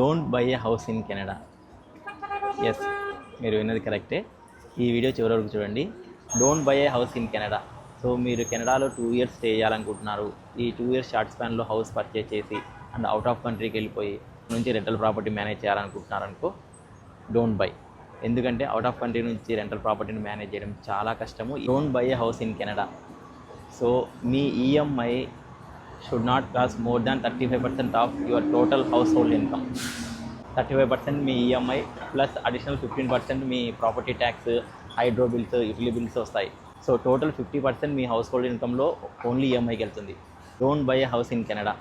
Don't buy a house in Canada. Yes, మీరు విన్నది కరెక్టే. ఈ వీడియో చివరి వరకు చూడండి. Don't buy a house in Canada. So మీరు కెనడాలో 2 years స్టే చేయాలనుకుంటున్నారు. ఈ 2 years షార్ట్ స్పాన్లో హౌస్ పర్చేస్ చేసి అండ్ అవుట్ ఆఫ్ కంట్రీకి వెళ్ళిపోయి నుంచి రెంటల్ ప్రాపర్టీ మేనేజ్ చేయాలనుకుంటున్నారనుకో, డోంట్ బై. ఎందుకంటే అవుట్ ఆఫ్ కంట్రీ నుంచి రెంటల్ ప్రాపర్టీని మేనేజ్ చేయడం చాలా కష్టము. Don't buy a house in Canada. So మీ EMI should not cost more than 35% of your total household income. 35% మీ ఈఎంఐ ప్లస్ అడిషనల్ 15% మీ property tax, hydro bills, utility bills వస్తాయి. So total 50% మీ household ఇన్కంలో only ఈఎంఐకి వెళ్తుంది. Don't buy a house in Canada.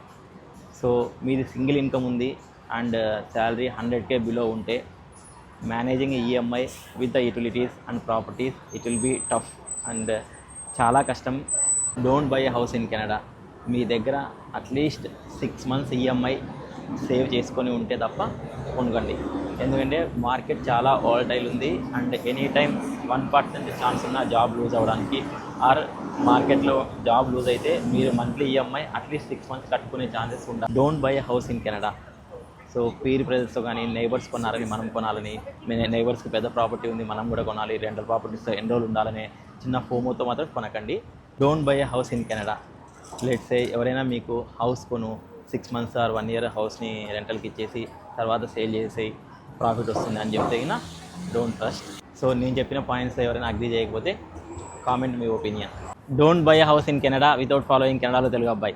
So మీది single income ఉంది and salary 100K below ఉంటే managing EMI with the utilities and properties it will be tough and చాలా కష్టం. Don't buy a house in Canada. మీ దగ్గర at least 6 months EMI save చేసుకొని ఉంటే తప్ప కొనుక్కోండి. ఎందుకంటే మార్కెట్ చాలా వాలటైల్ ఉంది అండ్ ఎనీ టైం 1% ఛాన్స్ ఉన్న జాబ్ లూజ్ అవ్వడానికి, ఆర్ మార్కెట్లో జాబ్ లూజ్ అయితే మీరు మంత్లీ ఈఎంఐ అట్లీస్ట్ 6 months కట్టుకునే ఛాన్సెస్ ఉంటాయి. Don't buy a house in Canada. So peer ప్రైజెస్తో కానీ నైబర్స్ కొన్నారని మనం కొనాలని, నైబర్స్కి పెద్ద ప్రాపర్టీ ఉంది మనం కూడా కొనాలి, రెంటల్ ప్రాపర్టీస్తో ఎన్ని రోజులు ఉండాలనే చిన్న ఫోమోతో మాత్రం కొనకండి. Don't buy a house in Canada. Let's say ఎవరైనా మీకు హౌస్ కొను 6 months ఆర్ 1 year హౌస్ని రెంటల్కి ఇచ్చేసి తర్వాత సేల్ చేసి ప్రాఫిట్ వస్తుంది అని చెప్తే అయినా డోంట్ ట్రస్ట్. సో నేను చెప్పిన పాయింట్స్ ఎవరైనా అగ్రీ చేయకపోతే comment me opinion. Don't buy a house in Canada without following కెనడాలో తెలుగు అబ్బాయి.